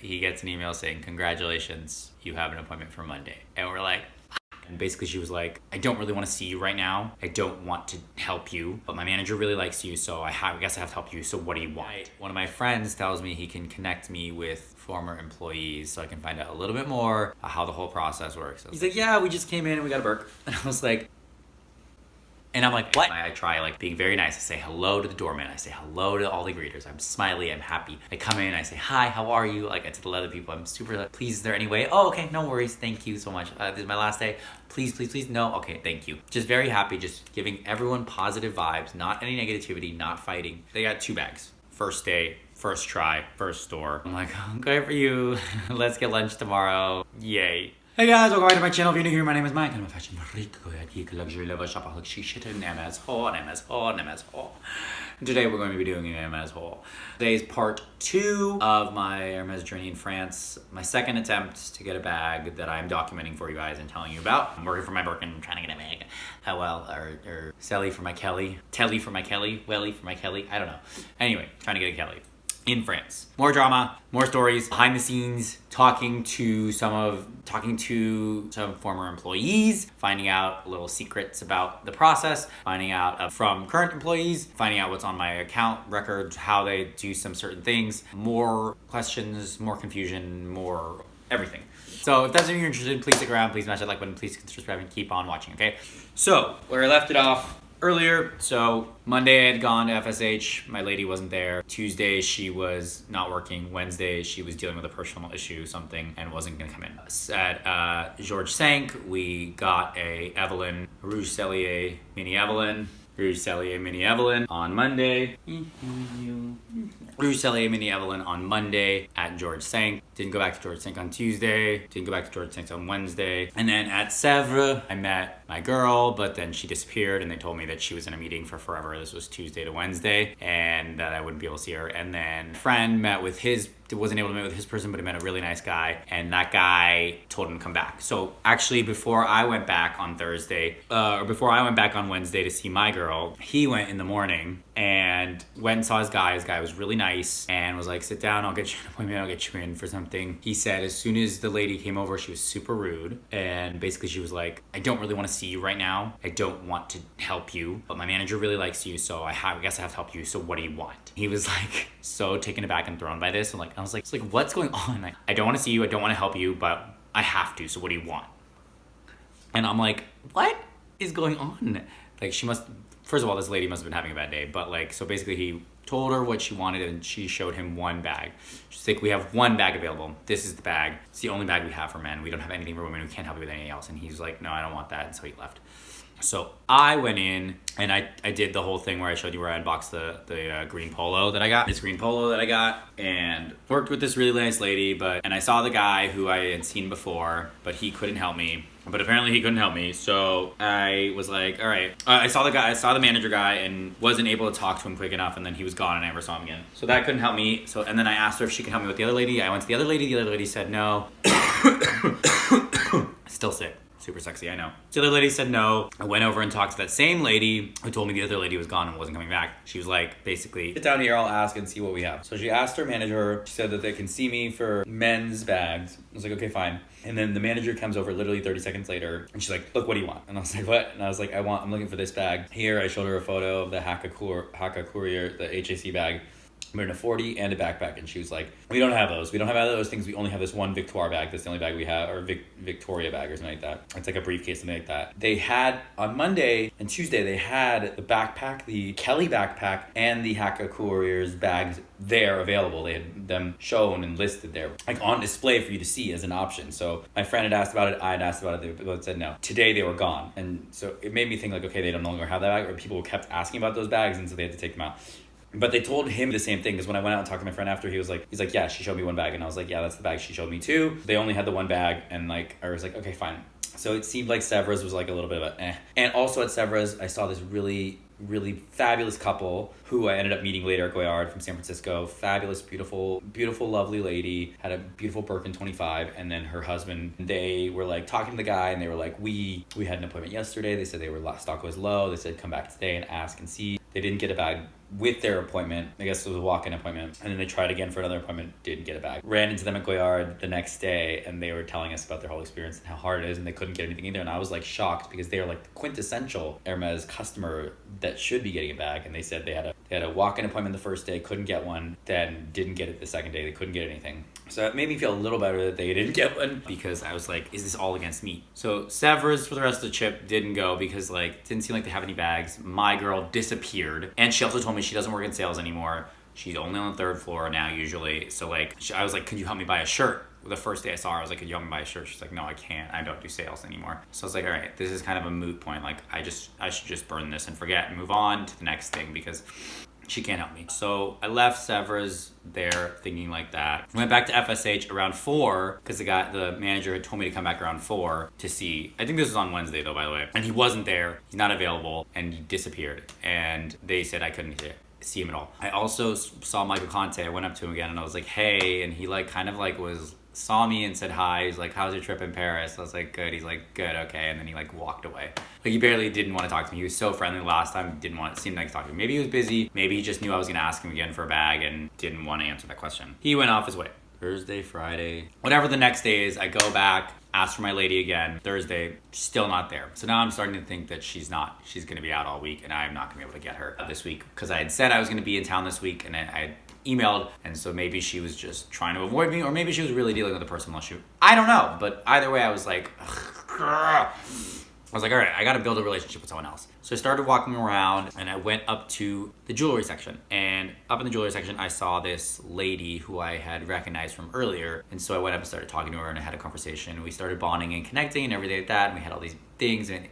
he gets an email saying, congratulations, you have an appointment for Monday. And we're like, and basically she was like, I don't really want to see you right now. I don't want to help you, but my manager really likes you, so I guess I have to help you. So what do you want? One of my friends tells me he can connect me with former employees so I can find out a little bit more how the whole process works. He's like, yeah, we just came in and we got a Burke. And I was like, and I'm like, what? I try like being very nice. I say hello to the doorman. I say hello to all the greeters. I'm smiley, I'm happy. I come in, I say, hi, how are you? Like I tell the other people, I'm super like, please, is there any way? Oh, okay, no worries. Thank you so much. This is my last day. Please, please, please. No, okay, thank you. Just very happy, just giving everyone positive vibes, not any negativity, not fighting. They got 2 bags. First day, first try, first store. I'm like, oh, good for you. Let's get lunch tomorrow. Yay. Hey guys, welcome back to my channel. If you're new here, my name is Mike. I'm a fashion freak, geek, luxury lover, shopaholic, she shit, and MS haul, and MS haul, and MS haul. And today we're going to be doing an MS haul. Today is part 2 of my Hermes journey in France. My second attempt to get a bag that I'm documenting for you guys and telling you about. I'm working for my Birkin, trying to get a bag. Or Sally for my Kelly, Telly for my Kelly, Welly for my Kelly. I don't know. Anyway, trying to get a Kelly. In France. More drama, more stories, behind the scenes, talking to some former employees, finding out little secrets about the process, finding out from current employees, finding out what's on my account records, how they do some certain things, more questions, more confusion, more everything. So if that's something you're interested in, please stick around, please smash that like button, please subscribe and keep on watching, okay? So, where I left it off earlier, so Monday I had gone to FSH, my lady wasn't there. Tuesday she was not working. Wednesday she was dealing with a personal issue, something, and wasn't gonna come in. At Georges Cinq, we got a Evelyne, Rouge Cellier Mini Evelyne, Rouge Cellier Mini Evelyne on Monday. Rouge Cellier Mini Evelyne on Monday at Georges Cinq. Didn't go back to Georges Cinq on Tuesday. Didn't go back to Georges Cinq on Wednesday. And then at Sèvres, I met my girl, but then she disappeared and they told me that she was in a meeting for forever. This was Tuesday to Wednesday, and that I wouldn't be able to see her. And then a friend wasn't able to meet with his person, but he met a really nice guy, and that guy told him to come back. So actually, before I went back on Wednesday to see my girl, he went in the morning and went and saw his guy. His guy was really nice and was like, sit down, I'll get you an appointment, I'll get you in for something. He said as soon as the lady came over, she was super rude, and basically she was like, I don't really want to see you right now. I don't want to help you, but my manager really likes you, so I guess I have to help you, so what do you want? He was like so taken aback and thrown by this. I was like, what's going on? Like, I don't want to see you, I don't want to help you, but I have to, so what do you want? And I'm like, what is going on? Like, first of all, this lady must have been having a bad day, but like, so basically he told her what she wanted and she showed him one bag. She's like, we have one bag available. This is the bag. It's the only bag we have for men. We don't have anything for women. We can't help you with anything else. And he's like, no, I don't want that. And so he left. So I went in and I did the whole thing where I showed you where I unboxed the green polo that I got. This green polo that I got, and worked with this really nice lady, and I saw the guy who I had seen before, but he couldn't help me. But apparently he couldn't help me, so I was like, all right. I saw the manager guy and wasn't able to talk to him quick enough, and then he was gone and I never saw him again. So that couldn't help me. And then I asked her if she could help me with the other lady. I went to the other lady said no. Still sick. Super sexy, I know. The other lady said no. I went over and talked to that same lady who told me the other lady was gone and wasn't coming back. She was like, basically, sit down here, I'll ask and see what we have. So she asked her manager, she said that they can see me for men's bags. I was like, okay, fine. And then the manager comes over literally 30 seconds later and she's like, look, what do you want? And I was like, what? And I was like, I'm looking for this bag. Here, I showed her a photo of the Haka Courier, the HAC bag. I'm wearing a 40 and a backpack, and she was like, we don't have those. We don't have either of those things. We only have this one Victoire bag. That's the only bag we have, or Victoria bag or something like that. It's like a briefcase, something like that. They had, on Monday and Tuesday, they had the backpack, the Kelly backpack, and the Haka Courier's bags there available. They had them shown and listed there, like on display for you to see as an option. So my friend had asked about it, I had asked about it, they both said no. Today they were gone. And so it made me think like, okay, they don't no longer have that bag, or people kept asking about those bags, and so they had to take them out. But they told him the same thing, because when I went out and talked to my friend after, he's like, yeah, she showed me one bag. And I was like, yeah, that's the bag she showed me too. They only had the one bag, and like, I was like, okay, fine. So it seemed like Sèvres was like a little bit of a eh. And also at Sèvres, I saw this really, really fabulous couple who I ended up meeting later at Goyard from San Francisco. Fabulous, beautiful, beautiful, lovely lady. Had a beautiful Birkin 25, and then her husband. They were like talking to the guy, and they were like, we had an appointment yesterday. They said stock was low. They said come back today and ask and see. They didn't get a bag with their appointment. I guess it was a walk-in appointment. And then they tried again for another appointment, didn't get a bag. Ran into them at Goyard the next day, and they were telling us about their whole experience and how hard it is, and they couldn't get anything either. And I was like shocked because they were like the quintessential Hermes customer that should be getting a bag. And they said they had a walk-in appointment the first day, couldn't get one, then didn't get it the second day, they couldn't get anything. So it made me feel a little better that they didn't get one, because I was like, is this all against me? So Sever's for the rest of the trip didn't go because like didn't seem like they have any bags. My girl disappeared, and she also told me she doesn't work in sales anymore. She's only on the third floor now usually. So like I was like, could you help me buy a shirt? The first day I saw her, I was like, could you help me buy a shirt? She's like, no, I can't. I don't do sales anymore. So I was like, all right, this is kind of a moot point. Like I should just burn this and forget and move on to the next thing because she can't help me. So I left Sever's there thinking like that. Went back to FSH around 4 because the manager had told me to come back around 4 to see. I think this was on Wednesday though, by the way. And he wasn't there. He's not available, and he disappeared. And they said I couldn't see him at all. I also saw Michael Conte. I went up to him again and I was like, hey, and he like kind of like saw me and said hi. He's like, how's your trip in Paris? I was like, good. He's like, good, okay. And then he like walked away. Like he barely didn't want to talk to me. He was so friendly last time, seemed like to talk to me. Maybe he was busy. Maybe he just knew I was gonna ask him again for a bag and didn't want to answer that question. He went off his way. Thursday, Friday, whatever the next day is, I go back, ask for my lady again. Thursday, still not there. So now I'm starting to think that she's gonna be out all week, and I'm not gonna be able to get her this week because I had said I was gonna be in town this week, and I had emailed, and so maybe she was just trying to avoid me, or maybe she was really dealing with a personal issue. I don't know, but either way, I was like, all right, I gotta build a relationship with someone else. So I started walking around, and I went up to the jewelry section. And up in the jewelry section, I saw this lady who I had recognized from earlier. And so I went up and started talking to her, and I had a conversation. We started bonding and connecting and everything like that. And we had all these things, and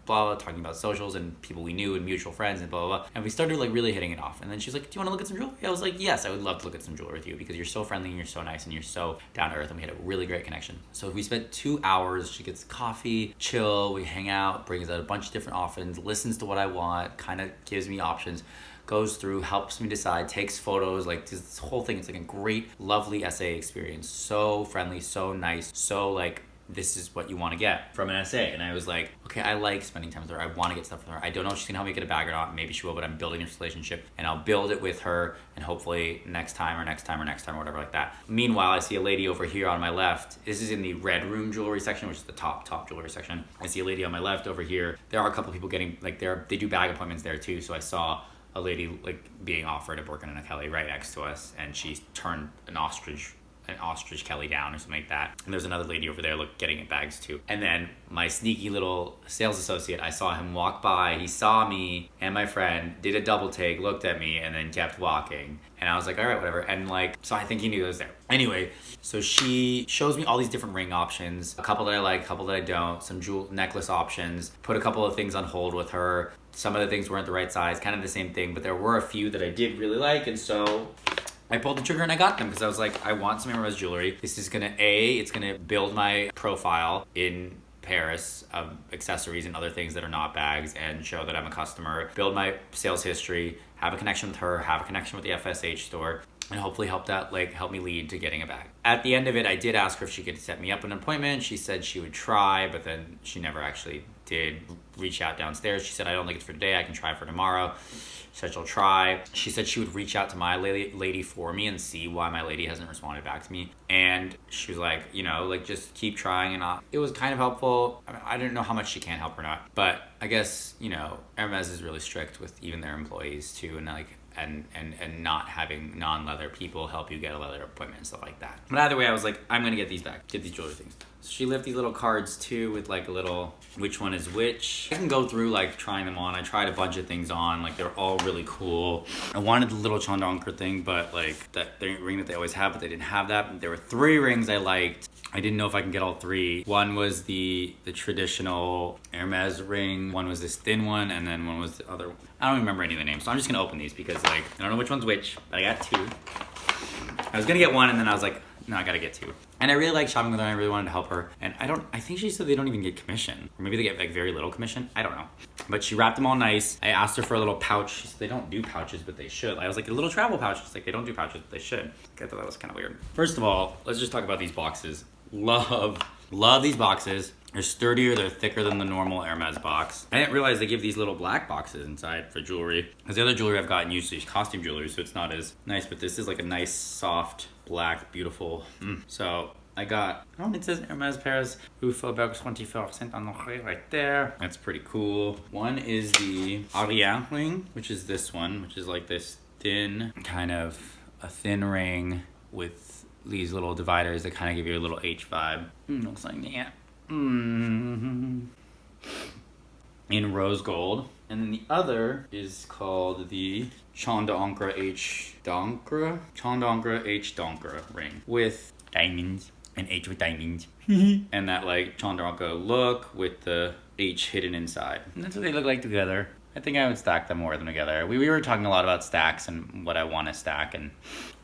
blah, talking about socials and people we knew and mutual friends and blah, blah, blah. And we started like really hitting it off. And then she's like, do you want to look at some jewelry? I was like, yes, I would love to look at some jewelry with you because you're so friendly and you're so nice and you're so down to earth, and we had a really great connection. So we spent 2 hours. She gets coffee, chill, we hang out, brings out a bunch of different offerings, listens to what I want, kind of gives me options, goes through, helps me decide, takes photos, like this whole thing. It's like a great, lovely essay experience. So friendly, so nice, so like, this is what you want to get from an essay. And I was like, okay, I like spending time with her. I want to get stuff from her. I don't know if she's gonna help me get a bag or not. Maybe she will, but I'm building this relationship, and I'll build it with her, and hopefully next time or whatever like that. Meanwhile, I see a lady over here on my left. This is in the red room jewelry section, which is the top jewelry section. I see a lady on my left over here. There are a couple people getting, like, they do bag appointments there too. So I saw a lady like being offered a Birkin and a Kelly right next to us, and she turned an ostrich Kelly down or something like that. And there's another lady over there getting bags too. And then my sneaky little sales associate, I saw him walk by. He saw me and my friend, did a double take, looked at me, and then kept walking. And I was like, all right, whatever. And like, so I think he knew I was there. Anyway, so she shows me all these different ring options, a couple that I like, a couple that I don't, some jewel necklace options, put a couple of things on hold with her. Some of the things weren't the right size, kind of the same thing, but there were a few that I did really like. And so I pulled the trigger and I got them because I was like, I want some Hermes jewelry. This is it's gonna build my profile in Paris of accessories and other things that are not bags, and show that I'm a customer, build my sales history, have a connection with her, have a connection with the FSH store, and hopefully help me lead to getting a bag. At the end of it, I did ask her if she could set me up an appointment. She said she would try, but then she never actually did reach out downstairs. She said, I don't think it's for today. I can try for tomorrow. She said she'll try. She said she would reach out to my lady for me and see why my lady hasn't responded back to me. And she was like, just keep trying. And it was kind of helpful. I don't know how much she can help or not. But I guess, Hermes is really strict with even their employees too. And and not having non-leather people help you get a leather appointment and stuff like that. But either way, I was like, I'm gonna get these back, get these jewelry things. So she left these little cards too with like a little, which one is which. I can go through like trying them on. I tried a bunch of things on, like they're all really cool. I wanted the little Chandonker thing, but like that ring that they always have, but they didn't have that. There were 3 rings I liked. I didn't know if I can get all 3. One was the traditional Hermes ring, one was this thin one, and then one was the other one. I don't remember any of the names, so I'm just gonna open these because I don't know which one's which, but I got 2. I was gonna get one, and then I was like, no, I gotta get 2. And I really like shopping with her, and I really wanted to help her. And I think she said they don't even get commission. Or maybe they get like very little commission. I don't know. But she wrapped them all nice. I asked her for a little pouch. She said they don't do pouches, but they should. I was like, a little travel pouch. She's like, they don't do pouches, but they should. I thought that was kind of weird. First of all, let's just talk about these boxes. Love these boxes. They're sturdier, they're thicker than the normal Hermes box. I didn't realize they give these little black boxes inside for jewelry. Because the other jewelry I've gotten usually is costume jewelry, so it's not as nice, but this is like a nice, soft, black, beautiful. So I got, oh, it says Hermes Paris Ufo 24% on the right there. That's pretty cool. One is the Ariane ring, which is this one, which is like this thin, kind of a thin ring with these little dividers that kind of give you a little H vibe. Looks like that. In rose gold. And then the other is called the Chandra H Donkra ring with diamonds and H with diamonds. And that like Chandra look with the H hidden inside. And that's what they look like together. I think I would stack them more of them together. We were talking a lot about stacks and what I want to stack and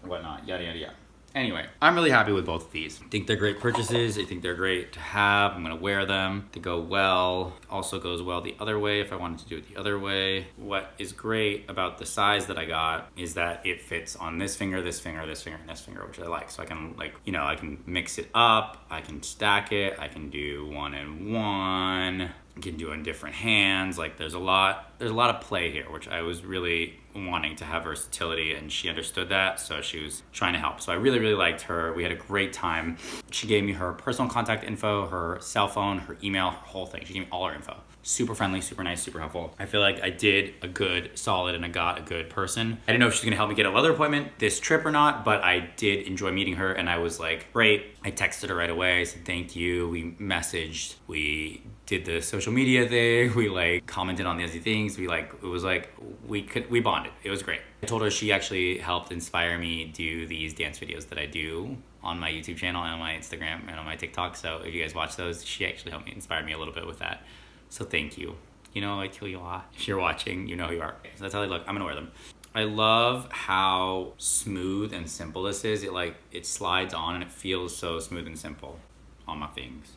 whatnot, yada yada yada. Anyway, I'm really happy with both of these. I think they're great purchases. I think they're great to have. I'm gonna wear them. They go well. Also goes well the other way if I wanted to do it the other way. What is great about the size that I got is that it fits on this finger, this finger, this finger, and this finger, which I like. So I can like, you know, I can mix it up. I can stack it. I can do one and one. I can do it in different hands. Like there's a lot of play here, which I was really wanting to have versatility, and she understood that, so she was trying to help. So I really, really liked her. We had a great time. She gave me her personal contact info, her cell phone, her email, her whole thing. She gave me all her info. Super friendly, super nice, super helpful. I feel like I did a good solid and I got a good person. I didn't know if she's gonna help me get a leather appointment this trip or not, but I did enjoy meeting her, and I was like, great. I texted her right away. I said, thank you. We messaged. We did the social media thing. We like commented on the other things. We like, it was like, we bonded. It was great. I told her she actually helped inspire me do these dance videos that I do on my YouTube channel and on my Instagram and on my TikTok. So if you guys watch those, she actually helped me, inspire me a little bit with that. So thank you. You know like who you are. If you're watching, you know who you are. So that's how they look. I'm gonna wear them. I love how smooth and simple this is. It slides on and it feels so smooth and simple on my things.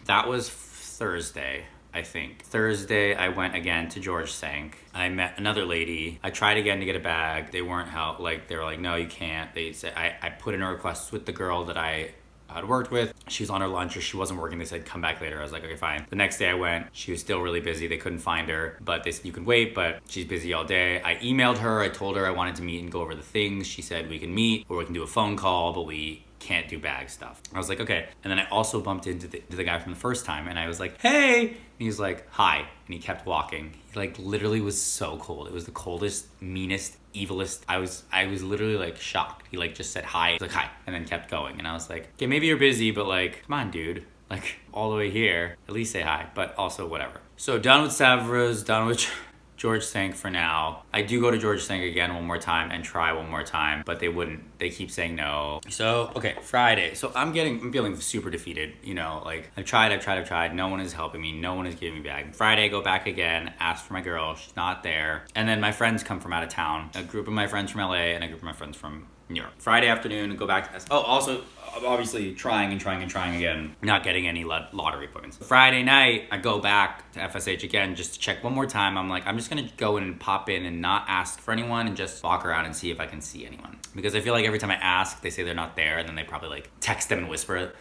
That was Thursday, I think. Thursday, I went again to George Sank. I met another lady. I tried again to get a bag. They weren't how, like, they were like, no, you can't. They said, I put in a request with the girl that I had worked with. She was on her lunch or she wasn't working. They said, come back later. I was like, okay, fine. The next day I went. She was still really busy. They couldn't find her, but they said, you can wait, but she's busy all day. I emailed her. I told her I wanted to meet and go over the things. She said, we can meet or we can do a phone call, but we can't do bag stuff. I was like, okay. And then I also bumped into the guy from the first time and I was like, hey. And he was like, hi. And he kept walking. He like literally was so cold. It was the coldest, meanest, evilest. I was literally like shocked. He like just said hi. He was like, hi. And then kept going. And I was like, okay, maybe you're busy, but like, come on, dude. Like all the way here, at least say hi, but also whatever. So done with Savras, done with George Sank for now. I do go to George Sank again one more time and try one more time, but they keep saying no. So, okay, Friday. So I'm feeling super defeated, you know, like I've tried. No one is helping me. No one is giving me back. Friday, I go back again, ask for my girl. She's not there. And then my friends come from out of town. A group of my friends from LA and a group of my friends from New York. Friday afternoon, go back to also obviously trying again, not getting any lottery appointments. Friday night, I go back to FSH again just to check one more time. I'm like, I'm just gonna go in and pop in and not ask for anyone and just walk around and see if I can see anyone. Because I feel like every time I ask, they say they're not there, and then they probably like text them and whisper,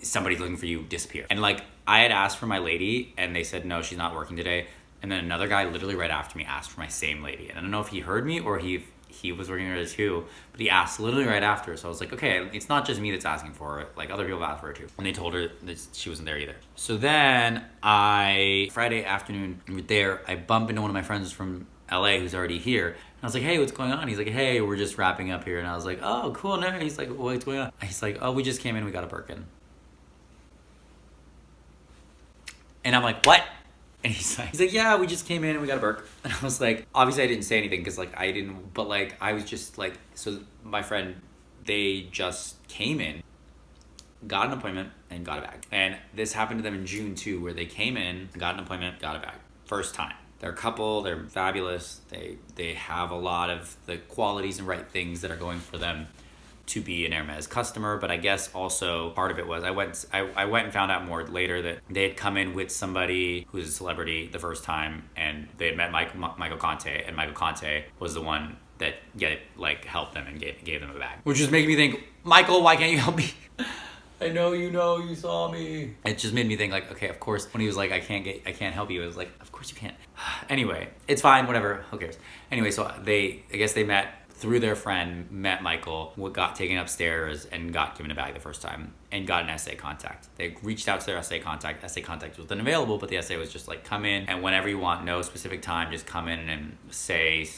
somebody's looking for you, disappear. And like, I had asked for my lady and they said, no, she's not working today. And then another guy literally right after me asked for my same lady. And I don't know if he heard me or he was working there too, but he asked literally right after. So I was like, okay, it's not just me that's asking for it. Like other people have asked for it too. And they told her that she wasn't there either. So then Friday afternoon, we were there, I bump into one of my friends from LA who's already here. And I was like, hey, what's going on? He's like, hey, we're just wrapping up here. And I was like, oh, cool. No. He's like, what's going on? He's like, oh, we just came in, we got a Birkin. And I'm like, what? And he's like, yeah, we just came in and we got a Birkin. And I was like, obviously I didn't say anything because like I didn't, but like I was just like, so my friend, they just came in, got an appointment and got a bag. And this happened to them in June too, where they came in, got an appointment, got a bag. First time. They're a couple, they're fabulous. They have a lot of the qualities and right things that are going for them to be an Hermes customer, but I guess also part of it was I went and found out more later that they had come in with somebody who's a celebrity the first time, and they had met Michael Conte, and Michael Conte was the one that helped them and gave them a bag, which is making me think, Michael, why can't you help me? I know you saw me. It just made me think like, okay, of course, when he was like, I can't help you, it was like, of course you can't. Anyway, it's fine, whatever, who cares? Anyway, so I guess they met through their friend, met Michael, got taken upstairs and got given a bag the first time and got an SA contact. They reached out to their SA contact. SA contact was unavailable, but the SA was just like, come in and whenever you want, no specific time, just come in and say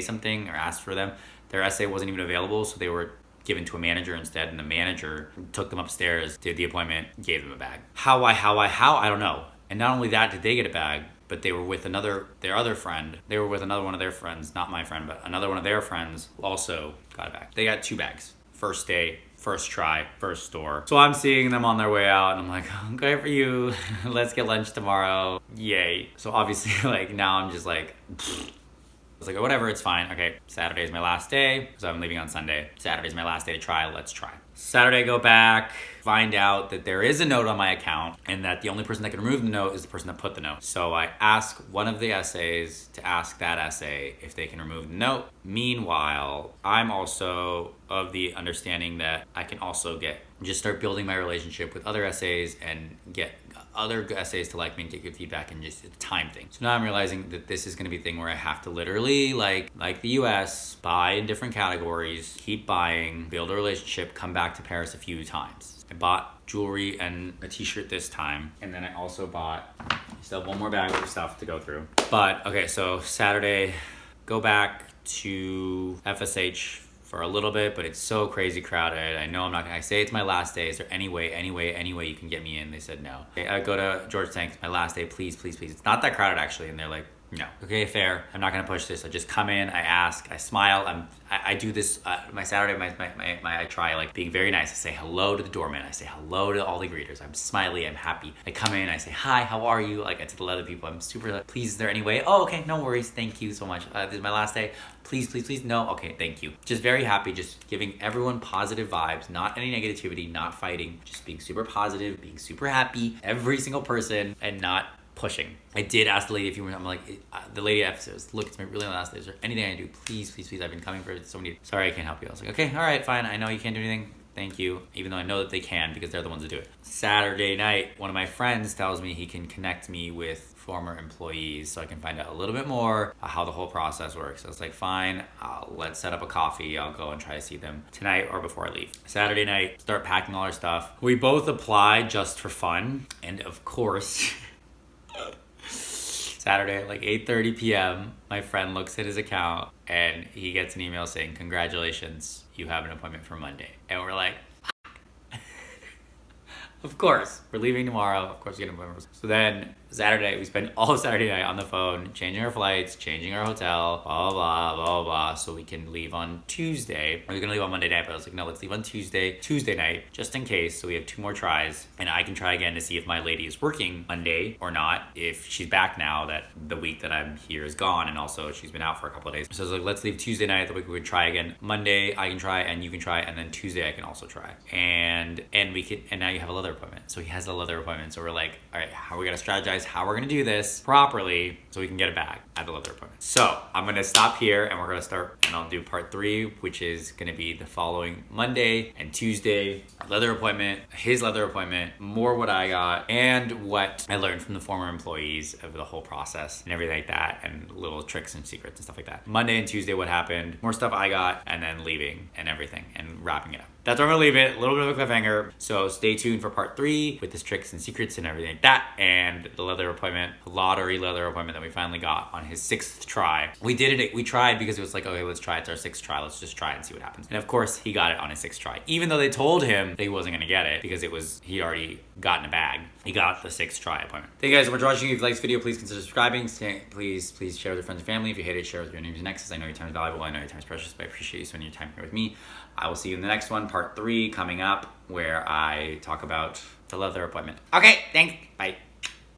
something or ask for them. Their SA wasn't even available, so they were given to a manager instead, and the manager took them upstairs, did the appointment, gave them a bag. How, I don't know. And not only that did they get a bag, but they were with their other friend. They were with another one of their friends, not my friend, but another one of their friends who also got a bag. They got 2 bags. First day, first try, first store. So I'm seeing them on their way out and I'm like, okay for you. Let's get lunch tomorrow. Yay. So obviously like now I'm just like, I was like, whatever, it's fine. Okay, Saturday's my last day, because I'm leaving on Sunday. Saturday's my last day to try, let's try. Saturday, go back, find out that there is a note on my account and that the only person that can remove the note is the person that put the note. So I ask one of the SAs to ask that SA if they can remove the note. Meanwhile, I'm also of the understanding that I can also just start building my relationship with other SAs and get other SAs to like me and get good feedback and just a time thing. So now I'm realizing that this is gonna be a thing where I have to literally, like the US, buy in different categories, keep buying, build a relationship, come back to Paris a few times. I bought jewelry and a t-shirt this time. And then I also bought, still have one more bag of stuff to go through. But okay, so Saturday, go back to FSH for a little bit, but it's so crazy crowded. I know I say it's my last day. Is there any way you can get me in? They said no. Okay, I go to George Tank, my last day, please. It's not that crowded actually. And they're like, no. Okay, fair. I'm not gonna push this. I just come in, I ask, I smile. I do this, my Saturday, I try like being very nice. I say hello to the doorman. I say hello to all the greeters. I'm smiley, I'm happy. I come in, I say, hi, how are you? Like I tell the other people, I'm super like, please, is there any way? Oh, okay, no worries. Thank you so much. This is my last day. Please. No, okay, thank you. Just very happy, just giving everyone positive vibes, not any negativity, not fighting, just being super positive, being super happy, every single person, and not pushing. I did ask the lady if you were, I'm like, the lady says, look, it's my really last day. Is there anything I can do? Please. I've been coming for so many. Sorry, I can't help you. I was like, okay, all right, fine. I know you can't do anything. Thank you. Even though I know that they can because they're the ones that do it. Saturday night, one of my friends tells me he can connect me with former employees so I can find out a little bit more how the whole process works. So I was like, fine, let's set up a coffee. I'll go and try to see them tonight or before I leave. Saturday night, start packing all our stuff. We both applied just for fun. And of course, Saturday at like 8:30 p.m., my friend looks at his account and he gets an email saying, congratulations, you have an appointment for Monday. And we're like, of course, we're leaving tomorrow. Of course, we're gonna appointment. So then Saturday, we spent all Saturday night on the phone, changing our flights, changing our hotel, blah, blah, so we can leave on Tuesday. We were gonna leave on Monday night, but I was like, no, let's leave on Tuesday night, just in case. So we have 2 more tries, and I can try again to see if my lady is working Monday or not, if she's back now that the week that I'm here is gone, and also she's been out for a couple of days. So I was like, let's leave Tuesday night, the week we could try again. Monday, I can try, and you can try, and then Tuesday, I can also try. And now you have a leather appointment. So he has a leather appointment. So we're like, all right, how are we gonna strategize how we're gonna do this properly so we can get a bag at the leather appointment. So I'm gonna stop here and we're gonna start, and I'll do part 3, which is gonna be the following Monday and Tuesday. Leather appointment, his leather appointment, more what I got and what I learned from the former employees of the whole process and everything like that, and little tricks and secrets and stuff like that. Monday and Tuesday, what happened, more stuff I got, and then leaving and everything and wrapping it up. That's where I'm gonna leave it, a little bit of a cliffhanger. So stay tuned for part 3 with this tricks and secrets and everything like that, and the leather appointment, lottery leather appointment that we finally got on his 6th try. We did it, we tried because it was like, okay, let's try, it's our 6th try, let's just try and see what happens. And of course, he got it on his 6th try. Even though they told him that he wasn't gonna get it because he'd already gotten a bag. He got the 6th try appointment. Thank you guys so much for watching. If you like this video, please consider subscribing. Please share with your friends and family. If you hate it, share with your neighbors and exes. I know your time is valuable. I know your time is precious, but I appreciate you spending your time here with me. I will see you in the next one, part 3 coming up, where I talk about the leather appointment. Okay, thanks. Bye.